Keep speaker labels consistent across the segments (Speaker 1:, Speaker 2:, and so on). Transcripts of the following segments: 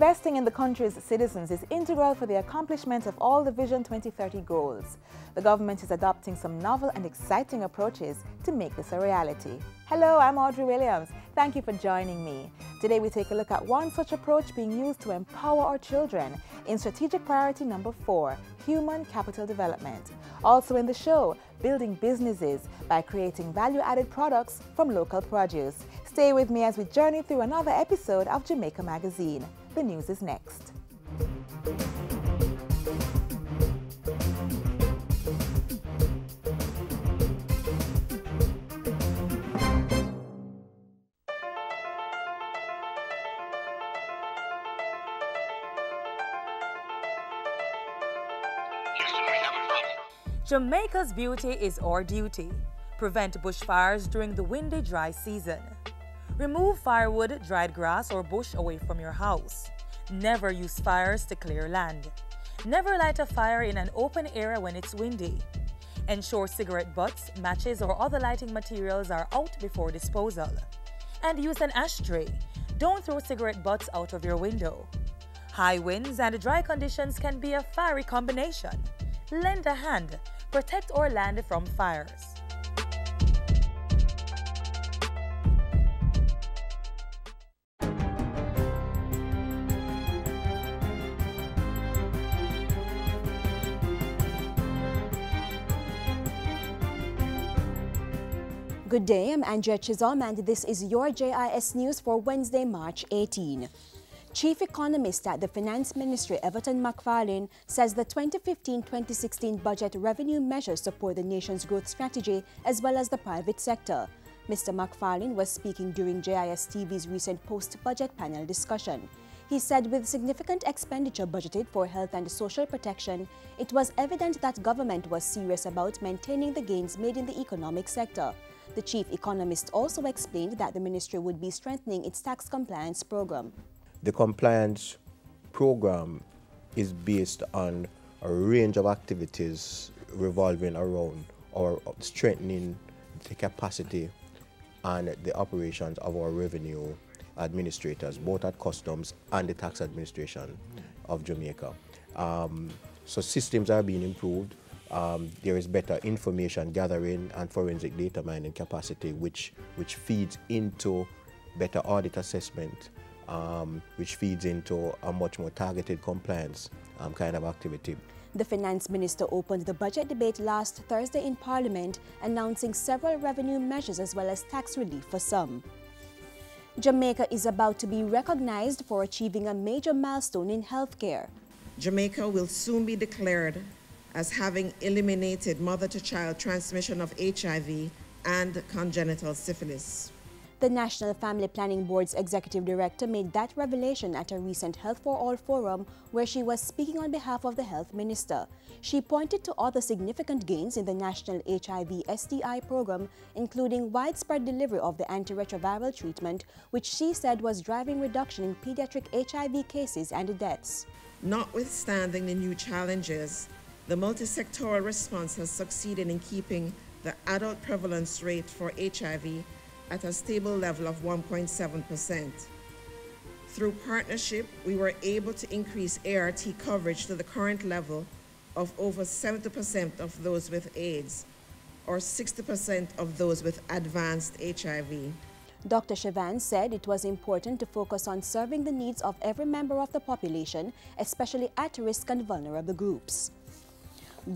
Speaker 1: Investing in the country's citizens is integral for the accomplishment of all the Vision 2030 goals. The government is adopting some novel and exciting approaches to make this a reality. Hello, I'm Audrey Williams. Thank you for joining me. Today we take a look at one such approach being used to empower our children in strategic priority number 4, human capital development. Also in the show, building businesses by creating value-added products from local produce. Stay with me as we journey through another episode of Jamaica Magazine. The news is next.
Speaker 2: Jamaica's beauty is our duty. Prevent bushfires during the windy, dry season. Remove firewood, dried grass, or bush away from your house. Never use fires to clear land. Never light a fire in an open area when it's windy. Ensure cigarette butts, matches, or other lighting materials are out before disposal. And use an ashtray. Don't throw cigarette butts out of your window. High winds and dry conditions can be a fiery combination. Lend a hand. Protect our land from fires.
Speaker 3: Good day, I'm Andrea Chisholm and this is your JIS News for Wednesday, March 18. Chief Economist at the Finance Ministry, Everton McFarlane, says the 2015-2016 budget revenue measures support the nation's growth strategy as well as the private sector. Mr. McFarlane was speaking during JIS TV's recent post-budget panel discussion. He said with significant expenditure budgeted for health and social protection, it was evident that government was serious about maintaining the gains made in the economic sector. The chief economist also explained that the ministry would be strengthening its tax compliance program.
Speaker 4: The compliance program is based on a range of activities revolving around or strengthening the capacity and the operations of our revenue administrators, both at Customs and the Tax Administration of Jamaica. So systems are being improved. There is better information gathering and forensic data mining capacity, which feeds into better audit assessment, which feeds into a much more targeted compliance kind of activity.
Speaker 3: The Finance Minister opened the budget debate last Thursday in Parliament, announcing several revenue measures as well as tax relief for some. Jamaica is about to be recognized for achieving a major milestone in healthcare.
Speaker 5: Jamaica will soon be declared as having eliminated mother-to-child transmission of HIV and congenital syphilis.
Speaker 3: The National Family Planning Board's Executive Director made that revelation at a recent Health for All forum where she was speaking on behalf of the Health Minister. She pointed to other significant gains in the National HIV/STI program, including widespread delivery of the antiretroviral treatment, which she said was driving reduction in pediatric HIV cases and deaths.
Speaker 5: Notwithstanding the new challenges, the multi-sectoral response has succeeded in keeping the adult prevalence rate for HIV at a stable level of 1.7%. Through partnership, we were able to increase ART coverage to the current level of over 70% of those with AIDS, or 60% of those with advanced HIV.
Speaker 3: Dr. Chavan said it was important to focus on serving the needs of every member of the population, especially at-risk and vulnerable groups.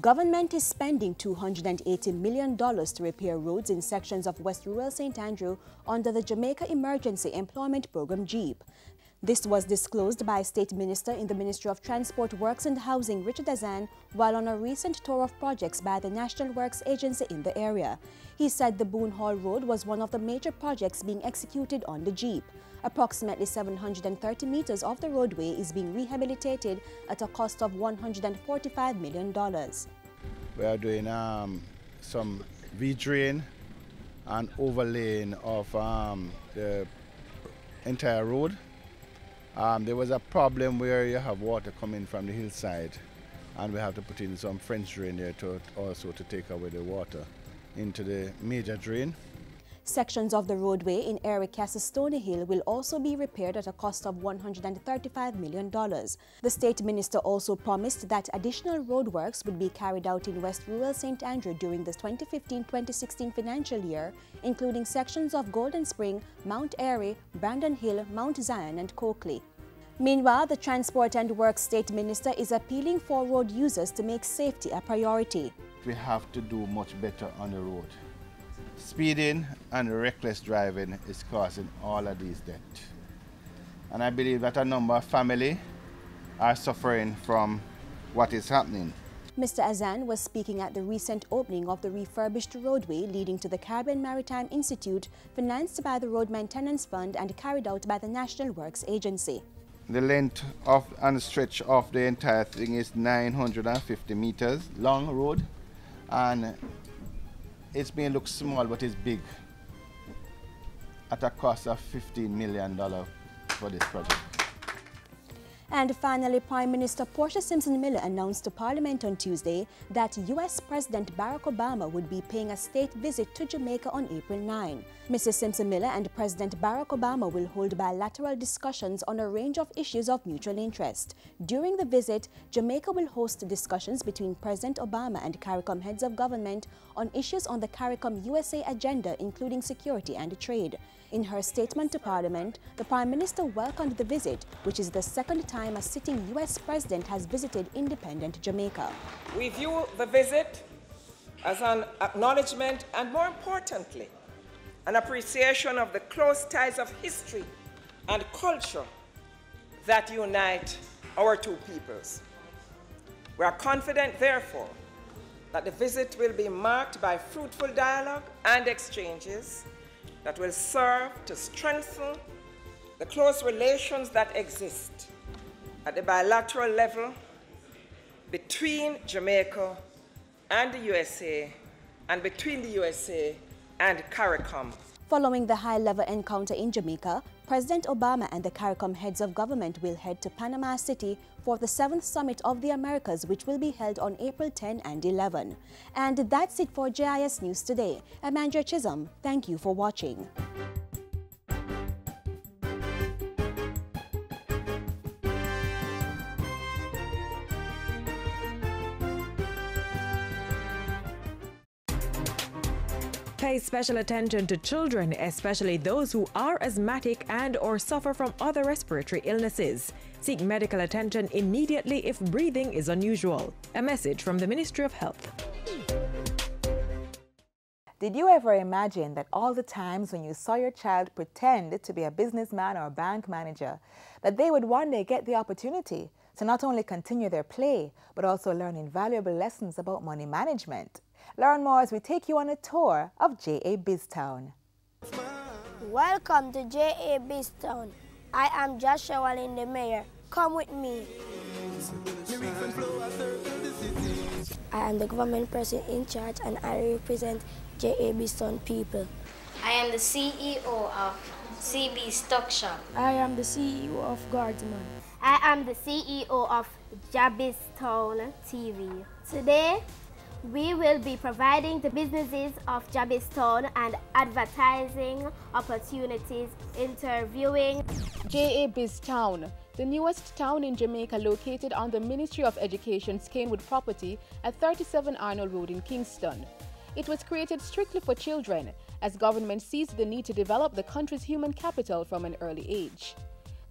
Speaker 3: Government is spending $280 million to repair roads in sections of West Rural St. Andrew under the Jamaica Emergency Employment Program JEEP. This was disclosed by State Minister in the Ministry of Transport, Works and Housing, Richard Azan, while on a recent tour of projects by the National Works Agency in the area. He said the Boone Hall Road was one of the major projects being executed on the JEEP. Approximately 730 meters of the roadway is being rehabilitated at a cost of $145 million.
Speaker 6: We are doing some V-drain and overlaying of the entire road. There was a problem where you have water coming from the hillside, and we have to put in some French drain there to also take away the water into the major drain.
Speaker 3: Sections of the roadway in Eric-Stony Hill will also be repaired at a cost of $135 million. The state minister also promised that additional roadworks would be carried out in West Rural St. Andrew during the 2015-2016 financial year, including sections of Golden Spring, Mount Airy, Brandon Hill, Mount Zion and Coakley. Meanwhile, the Transport and Works State Minister is appealing for road users to make safety a priority.
Speaker 6: We have to do much better on the road. Speeding and reckless driving is causing all of these deaths. And I believe that a number of families are suffering from what is happening.
Speaker 3: Mr. Azan was speaking at the recent opening of the refurbished roadway leading to the Caribbean Maritime Institute, financed by the Road Maintenance Fund and carried out by the National Works Agency.
Speaker 6: The length of and stretch of the entire thing is 950 meters long road, and it's may look small, but it's big, at a cost of $15 million for this project.
Speaker 3: And finally, Prime Minister Portia Simpson-Miller announced to Parliament on Tuesday that U.S. President Barack Obama would be paying a state visit to Jamaica on April 9. Mrs. Simpson-Miller and President Barack Obama will hold bilateral discussions on a range of issues of mutual interest. During the visit, Jamaica will host discussions between President Obama and CARICOM heads of government on issues on the CARICOM USA agenda, including security and trade. In her statement to Parliament, the Prime Minister welcomed the visit, which is the second time a sitting U.S. President has visited independent Jamaica.
Speaker 7: We view the visit as an acknowledgement and, more importantly, an appreciation of the close ties of history and culture that unite our two peoples. We are confident, therefore, that the visit will be marked by fruitful dialogue and exchanges that will serve to strengthen the close relations that exist at the bilateral level between Jamaica and the USA and between the USA and CARICOM.
Speaker 3: Following the high-level encounter in Jamaica, President Obama and the CARICOM heads of government will head to Panama City for the 7th Summit of the Americas, which will be held on April 10 and 11. And that's it for JIS News Today. I'm Andrea Chisholm. Thank you for watching.
Speaker 8: Pay special attention to children, especially those who are asthmatic and/or suffer from other respiratory illnesses. Seek medical attention immediately if breathing is unusual. A message from the Ministry of Health.
Speaker 1: Did you ever imagine that all the times when you saw your child pretend to be a businessman or a bank manager, that they would one day get the opportunity to not only continue their play, but also learn invaluable lessons about money management? Learn more as we take you on a tour of J.A. Biztown.
Speaker 9: Welcome to J.A. Biztown. I am Joshua Lynn, the mayor. Come with me. I am the government person in charge and I represent J.A. Biztown people.
Speaker 10: I am the CEO of CB Stock Shop.
Speaker 9: I am the CEO of Guardsman.
Speaker 10: I am the CEO of Jabistown TV.
Speaker 9: Today, we will be providing the businesses of Jabistown and advertising opportunities, interviewing
Speaker 11: J.A. Biztown, the newest town in Jamaica located on the Ministry of Education's Canewood property at 37 Arnold Road in Kingston. It was created strictly for children, as government sees the need to develop the country's human capital from an early age.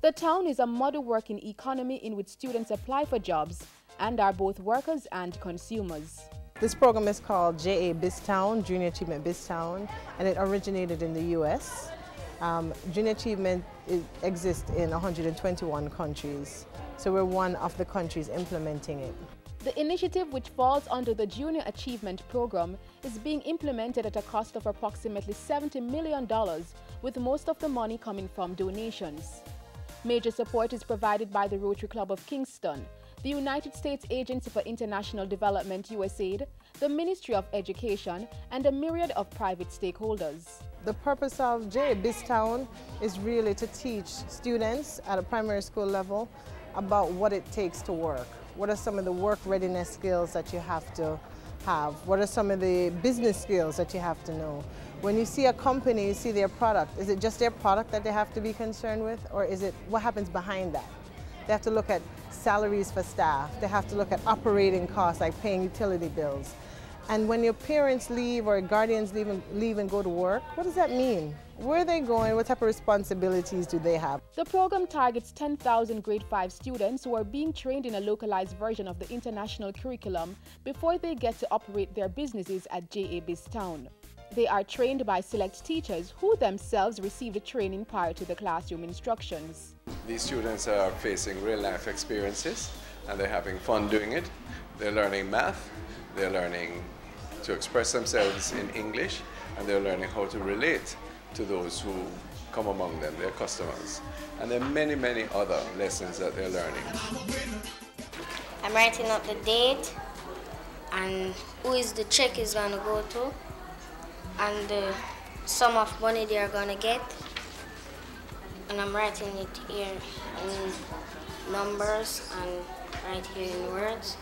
Speaker 11: The town is a model working economy in which students apply for jobs and are both workers and consumers.
Speaker 12: This program is called J.A. Biztown, Junior Achievement Biztown, and it originated in the U.S. Junior Achievement exists in 121 countries, so we're one of the countries implementing it.
Speaker 11: The initiative, which falls under the Junior Achievement Program, is being implemented at a cost of approximately $70 million, with most of the money coming from donations. Major support is provided by the Rotary Club of Kingston, the United States Agency for International Development USAID, the Ministry of Education, and a myriad of private stakeholders.
Speaker 12: The purpose of J.A. Biztown is really to teach students at a primary school level about what it takes to work. What are some of the work readiness skills that you have to have? What are some of the business skills that you have to know? When you see a company, you see their product. Is it just their product that they have to be concerned with, or is it what happens behind that? They have to look at salaries for staff. They have to look at operating costs like paying utility bills. And when your parents leave or guardians leave and go to work, what does that mean? Where are they going? What type of responsibilities do they have?
Speaker 11: The program targets 10,000 grade 5 students who are being trained in a localized version of the international curriculum before they get to operate their businesses at JA Biztown. They are trained by select teachers who themselves receive the training prior to the classroom instructions.
Speaker 13: These students are facing real-life experiences and they're having fun doing it. They're learning math, they're learning to express themselves in English, and they're learning how to relate to those who come among them, their customers. And there are many, many other lessons that they're learning.
Speaker 10: I'm writing up the date and who is the check is going to go to and the sum of money they are going to get. And I'm writing it here in numbers and right here in words.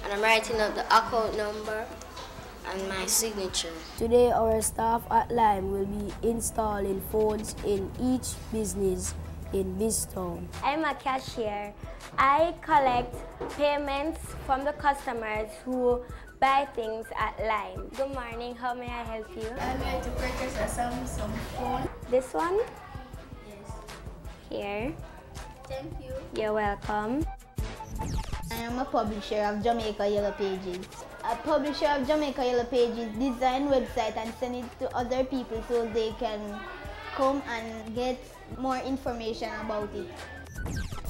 Speaker 10: And I'm writing up the account number and my signature.
Speaker 9: Today our staff at Lime will be installing phones in each business in Biztown.
Speaker 10: I'm a cashier. I collect payments from the customers who buy things at Lime. Good morning, how may I help you?
Speaker 14: I'm going to purchase a Samsung phone.
Speaker 10: This one?
Speaker 14: Yes.
Speaker 10: Here.
Speaker 14: Thank you.
Speaker 10: You're welcome.
Speaker 14: I am a publisher of Jamaica Yellow Pages. A publisher of Jamaica Yellow Pages design website and send it to other people so they can come and get more information about it.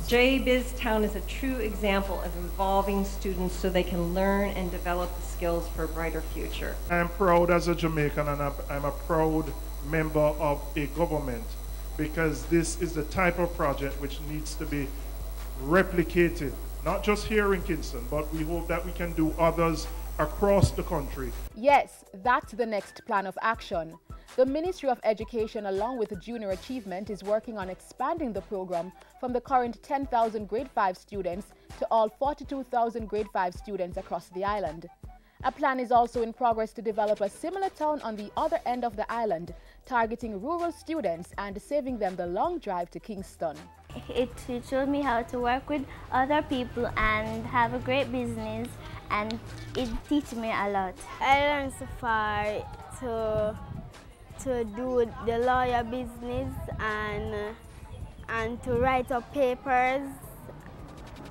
Speaker 15: JA Biztown is a true example of involving students so they can learn and develop the skills for a brighter future.
Speaker 16: I'm proud as a Jamaican, and I'm a proud member of a government, because this is the type of project which needs to be replicated, not just here in Kingston, but we hope that we can do others across the country.
Speaker 11: Yes, that's the next plan of action. The Ministry of Education, along with Junior Achievement, is working on expanding the program from the current 10,000 grade 5 students to all 42,000 grade 5 students across the island. A plan is also in progress to develop a similar town on the other end of the island, targeting rural students and saving them the long drive to Kingston.
Speaker 10: It showed me how to work with other people and have a great business, and it teaches me a lot.
Speaker 9: I learned so far to do the lawyer business and to write up papers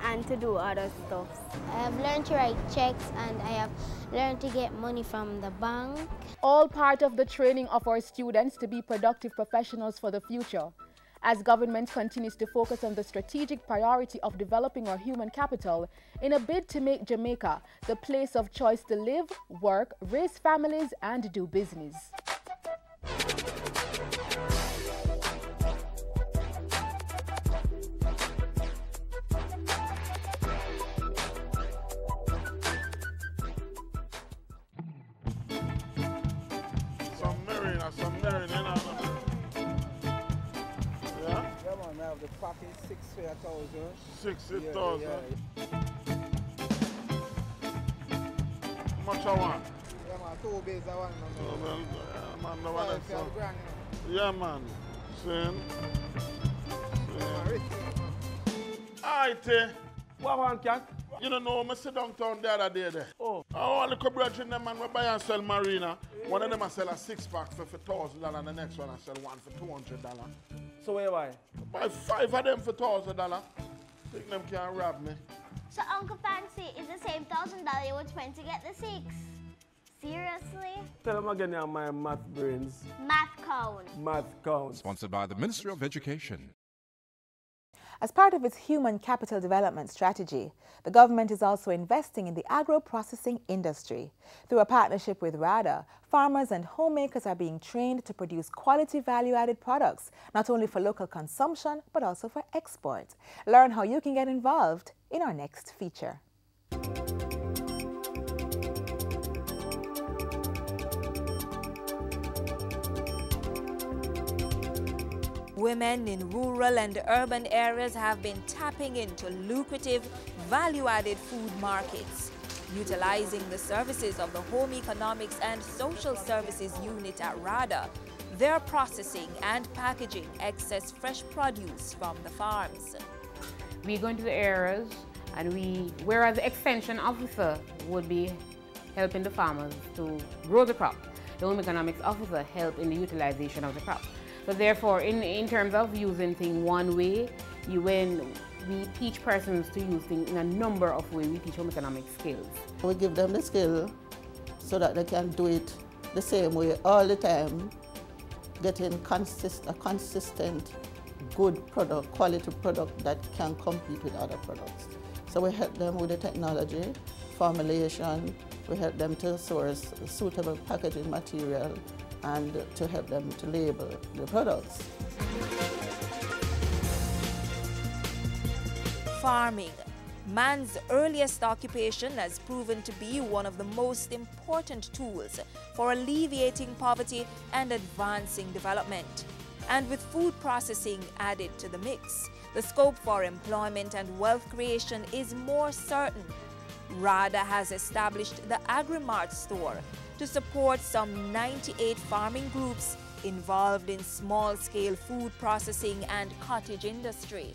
Speaker 9: and to do other stuff.
Speaker 14: I have learned to write checks and I have learned to get money from the bank.
Speaker 11: All part of the training of our students to be productive professionals for the future. As government continues to focus on the strategic priority of developing our human capital in a bid to make Jamaica the place of choice to live, work, raise families, and do business.
Speaker 17: Submarine, you know. Yeah? Yeah, man, I have the package 60,000. 60,000? Yeah. How much I want? Yeah, man, 2 bays I want. Yeah, man, no one else. Yeah, man. Same. Alright, what one cat? You don't know, I sit downtown the other day there. Oh. All the co-brethren, them man, we buy and sell marina. One of them I sell a 6-pack for $1,000 and the next one I sell one for $200.
Speaker 18: So where buy?
Speaker 17: Buy 5 of them for $1,000. Think them can't rob me.
Speaker 14: So Uncle Fancy, is the same $1,000 you would spend to get the 6? Seriously?
Speaker 18: Tell them again now, my math brains.
Speaker 14: Math count.
Speaker 18: Math count.
Speaker 19: Sponsored by the Ministry of Education.
Speaker 1: As part of its human capital development strategy, the government is also investing in the agro-processing industry. Through a partnership with RADA, farmers and homemakers are being trained to produce quality value-added products, not only for local consumption, but also for export. Learn how you can get involved in our next feature.
Speaker 2: Women in rural and urban areas have been tapping into lucrative, value-added food markets.
Speaker 20: Utilizing the services of the Home Economics and Social Services Unit at RADA, they're processing and packaging excess fresh produce from the farms.
Speaker 21: We go into the areas and whereas the extension officer would be helping the farmers to grow the crop, the Home Economics officer help in the utilization of the crop. So therefore, in terms of using things one way, when we teach persons to use things in a number of ways, we teach home economic skills.
Speaker 22: We give them the skill so that they can do it the same way all the time, getting a consistent, good product, quality product that can compete with other products. So we help them with the technology, formulation, we help them to source suitable packaging material and to help them to label the products.
Speaker 20: Farming, man's earliest occupation, has proven to be one of the most important tools for alleviating poverty and advancing development. And with food processing added to the mix, the scope for employment and wealth creation is more certain. RADA has established the AgriMart store to support some 98 farming groups involved in small-scale food processing and cottage industry.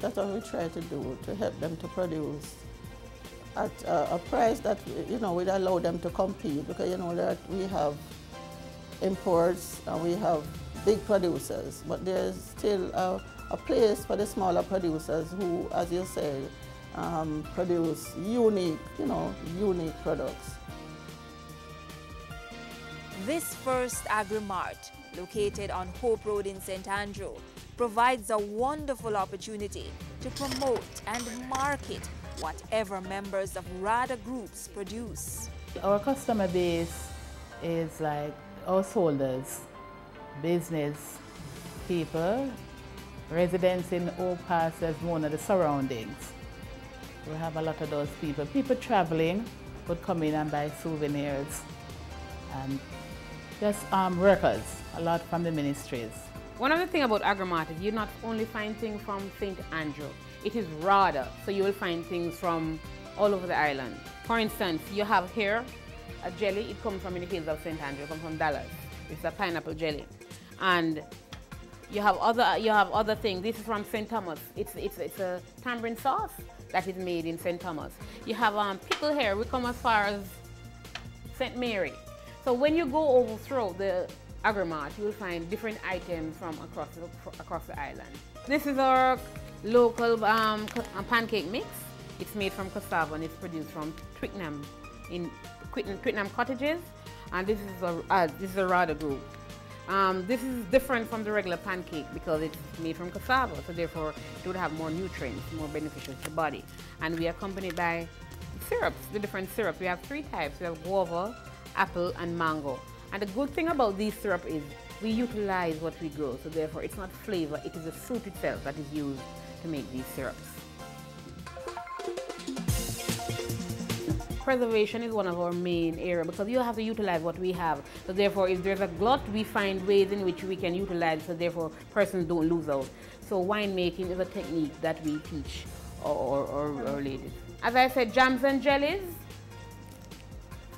Speaker 22: That's what we try to do, to help them to produce at a price that, would allow them to compete, because, that we have imports and we have big producers, but there's still a place for the smaller producers who, as you say, produce unique products.
Speaker 20: This first AgriMart, located on Hope Road in St. Andrew, provides a wonderful opportunity to promote and market whatever members of RADA groups produce.
Speaker 23: Our customer base is like householders, business people, residents in all parts as one of the surroundings. We have a lot of those people. People traveling would come in and buy souvenirs, and just workers, a lot from the ministries.
Speaker 21: One of the things about AgriMart is you not only find things from St. Andrew, it is RADA, so you will find things from all over the island. For instance, you have here a jelly, it comes from in the hills of St. Andrew, it comes from Dallas. It's a pineapple jelly. And you have other things. This is from St. Thomas. It's a tamarind sauce that is made in St. Thomas. You have pickle here, we come as far as St. Mary. So when you go over through the AgriMart, you will find different items from across the island. This is our local pancake mix. It's made from cassava and it's produced from Twickenham in Twickenham cottages, and this is a RADA group. This is different from the regular pancake because it's made from cassava, so therefore it would have more nutrients, more beneficial to the body. And we are accompanied by syrups, the different syrups. We have 3 types. We have guava, apple, and mango. And the good thing about these syrup is we utilize what we grow, so therefore it's not flavor, it is the fruit itself that is used to make these syrups. Preservation is one of our main areas because you have to utilize what we have. So therefore, if there's a glut, we find ways in which we can utilize, so therefore persons don't lose out. So winemaking is a technique that we teach our ladies. As I said, jams and jellies,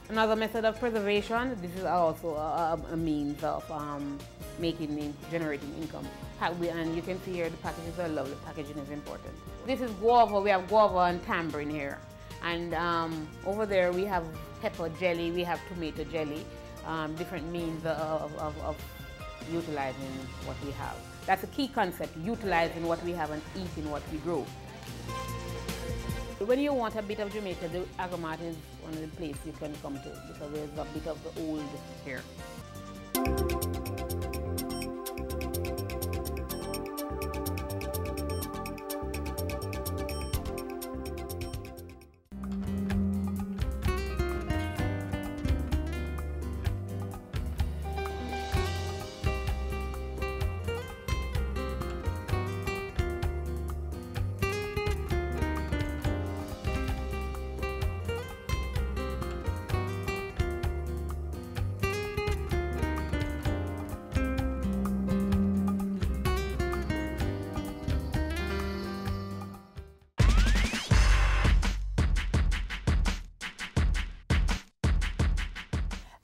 Speaker 21: another method of preservation. This is also a means of generating income. And you can see here the packages are lovely. Packaging is important. This is guava. We have guava and tamarind here. And over there we have pepper jelly, we have tomato jelly, different means of utilizing what we have. That's a key concept, utilizing what we have and eating what we grow. When you want a bit of Jamaica, the AgriMart is one of the places you can come to because there's a bit of the old here.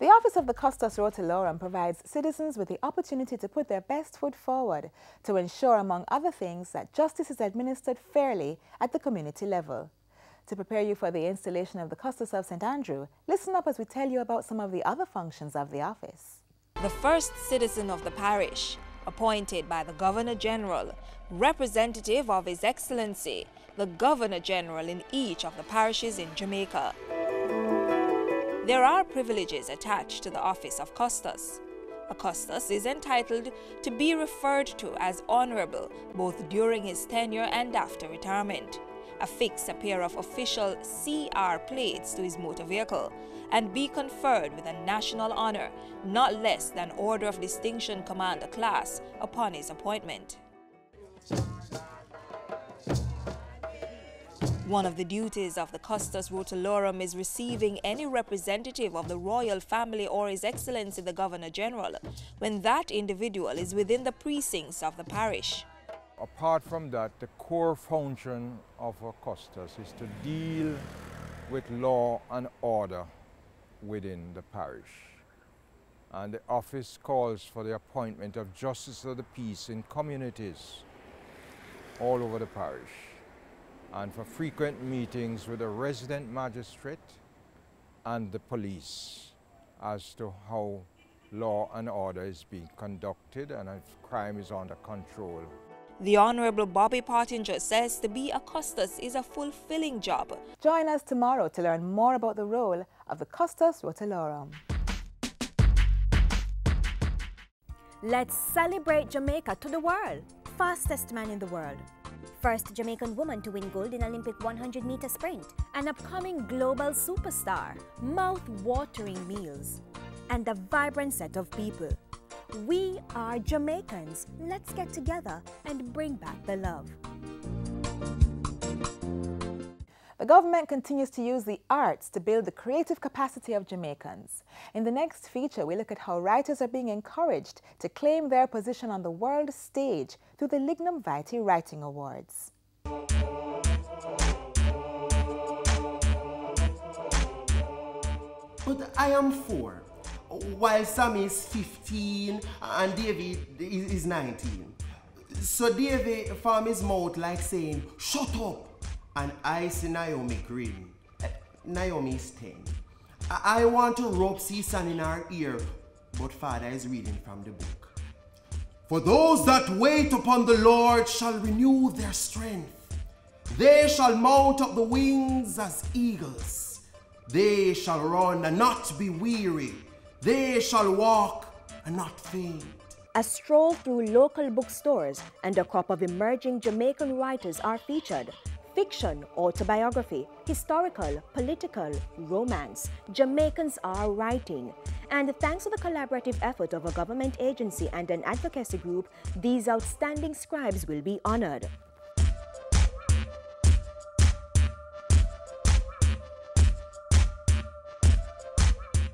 Speaker 1: The Office of the Custos Rotalorum provides citizens with the opportunity to put their best foot forward to ensure, among other things, that justice is administered fairly at the community level. To prepare you for the installation of the Custos of St. Andrew, listen up as we tell you about some of the other functions of the office.
Speaker 20: The first citizen of the parish, appointed by the Governor-General, representative of His Excellency, the Governor-General in each of the parishes in Jamaica. There are privileges attached to the office of Custos. A Custos is entitled to be referred to as honorable both during his tenure and after retirement, affix a pair of official CR plates to his motor vehicle, and be conferred with a national honor, not less than Order of Distinction Commander class, upon his appointment. One of the duties of the Custos Rotalorum is receiving any representative of the royal family or His Excellency the Governor-General when that individual is within the precincts of the parish.
Speaker 4: Apart from that, the core function of a Custos is to deal with law and order within the parish. And the office calls for the appointment of justices of the peace in communities all over the parish, and for frequent meetings with the resident magistrate and the police as to how law and order is being conducted and if crime is under control.
Speaker 20: The Honorable Bobby Pottinger says to be a Custos is a fulfilling job.
Speaker 1: Join us tomorrow to learn more about the role of the Custos Rotalorum.
Speaker 3: Let's celebrate Jamaica to the world. Fastest man in the world. First Jamaican woman to win gold in Olympic 100-meter sprint. An upcoming global superstar. Mouth-watering meals. And a vibrant set of people. We are Jamaicans. Let's get together and bring back the love.
Speaker 1: The government continues to use the arts to build the creative capacity of Jamaicans. In the next feature, we look at how writers are being encouraged to claim their position on the world stage through the Lignum Vitae Writing Awards.
Speaker 5: But I am 4, while Sam is 15 and David is 19. So David found his mouth like saying, "Shut up!" And I see Naomi grin. Naomi is 10. I want to rub Season in her ear, but Father is reading from the book. For those that wait upon the Lord shall renew their strength. They shall mount up the wings as eagles. They shall run and not be weary. They shall walk and not faint.
Speaker 3: A stroll through local bookstores and a crop of emerging Jamaican writers are featured. Fiction, autobiography, historical, political, romance. Jamaicans are writing. And thanks to the collaborative effort of a government agency and an advocacy group, these outstanding scribes will be honored.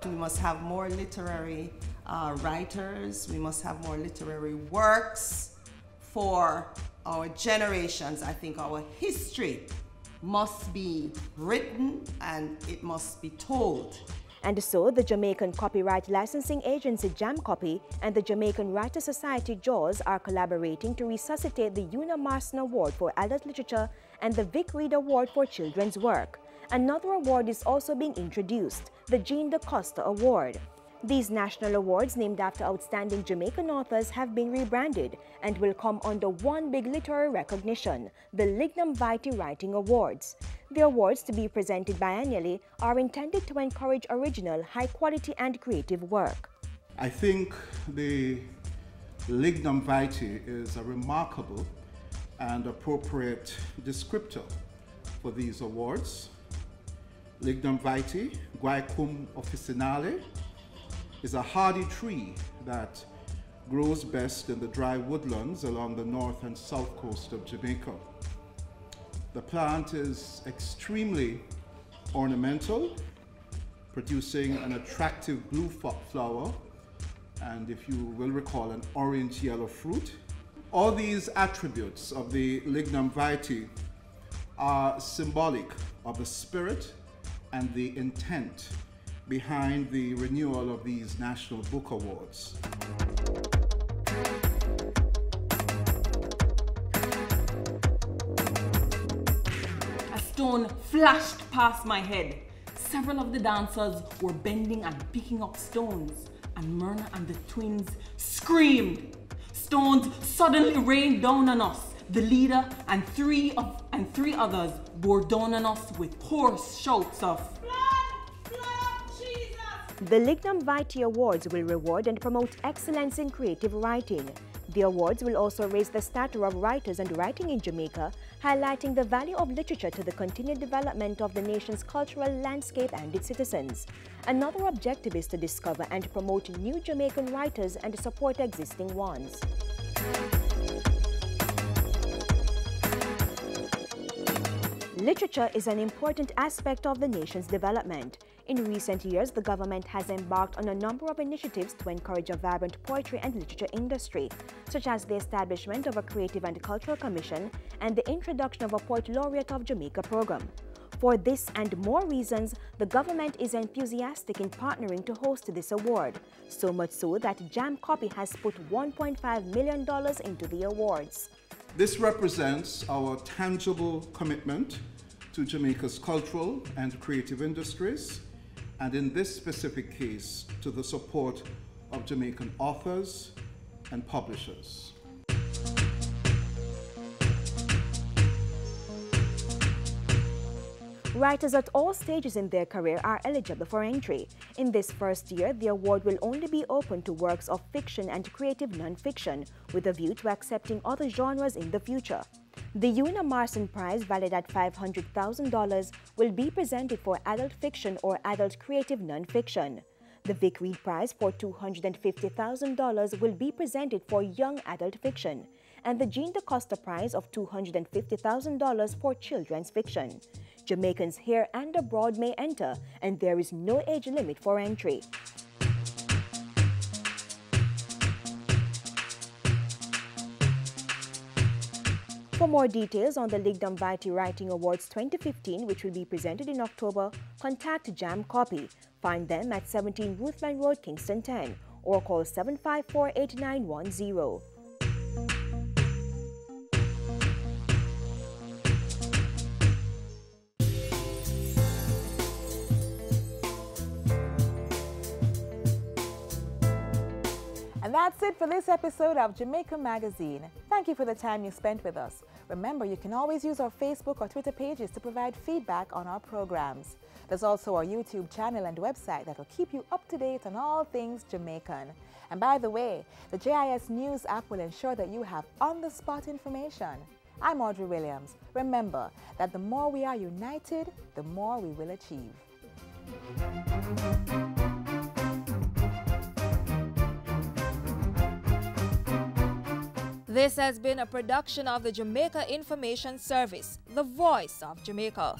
Speaker 6: We must have more literary writers. We must have more literary works for our generations. I think our history must be written and it must be told.
Speaker 3: And so the Jamaican Copyright Licensing Agency JamCopy and the Jamaican Writers Society JAWS are collaborating to resuscitate the Una Marston Award for Adult Literature and the Vic Reed Award for Children's Work. Another award is also being introduced, the Jean DaCosta Award. These national awards, named after outstanding Jamaican authors, have been rebranded and will come under one big literary recognition, the Lignum Vitae Writing Awards. The awards, to be presented biannually, are intended to encourage original, high-quality and creative work.
Speaker 24: I think the Lignum Vitae is a remarkable and appropriate descriptor for these awards. Lignum Vitae, Guaicum officinale, is a hardy tree that grows best in the dry woodlands along the north and south coast of Jamaica. The plant is extremely ornamental, producing an attractive blue flower, and if you will recall, an orange-yellow fruit. All these attributes of the Lignum Vitae are symbolic of the spirit and the intent behind the renewal of these National Book Awards.
Speaker 7: A stone flashed past my head. Several of the dancers were bending and picking up stones, and Myrna and the twins screamed. Stones suddenly rained down on us. The leader and three others bore down on us with hoarse shouts of
Speaker 3: The Lignum Vitae Awards will reward and promote excellence in creative writing. The awards will also raise the stature of writers and writing in Jamaica, highlighting the value of literature to the continued development of the nation's cultural landscape and its citizens. Another objective is to discover and promote new Jamaican writers and support existing ones. Literature is an important aspect of the nation's development. In recent years, the government has embarked on a number of initiatives to encourage a vibrant poetry and literature industry, such as the establishment of a Creative and Cultural Commission and the introduction of a Poet Laureate of Jamaica program. For this and more reasons, the government is enthusiastic in partnering to host this award, so much so that Jam Copy has put $1.5 million into the awards.
Speaker 24: This represents our tangible commitment to Jamaica's cultural and creative industries, and in this specific case, to the support of Jamaican authors and publishers.
Speaker 3: Writers at all stages in their career are eligible for entry. In this first year, the award will only be open to works of fiction and creative non-fiction, with a view to accepting other genres in the future. The Una Marson Prize, valued at $500,000, will be presented for adult fiction or adult creative non-fiction. The Vic Reed Prize for $250,000 will be presented for young adult fiction, and the Jean DaCosta Prize of $250,000 for children's fiction. Jamaicans here and abroad may enter, and there is no age limit for entry. For more details on the Lignum Vitae Writing Awards 2015, which will be presented in October, contact Jam Copy. Find them at 17 Ruthven Road, Kingston 10, or call 754-8910.
Speaker 1: And that's it for this episode of Jamaica Magazine. Thank you for the time you spent with us. Remember, you can always use our Facebook or Twitter pages to provide feedback on our programs. There's also our YouTube channel and website that will keep you up to date on all things Jamaican. And by the way, the JIS News app will ensure that you have on-the-spot information. I'm Audrey Williams. Remember that the more we are united, the more we will achieve.
Speaker 20: This has been a production of the Jamaica Information Service, the voice of Jamaica.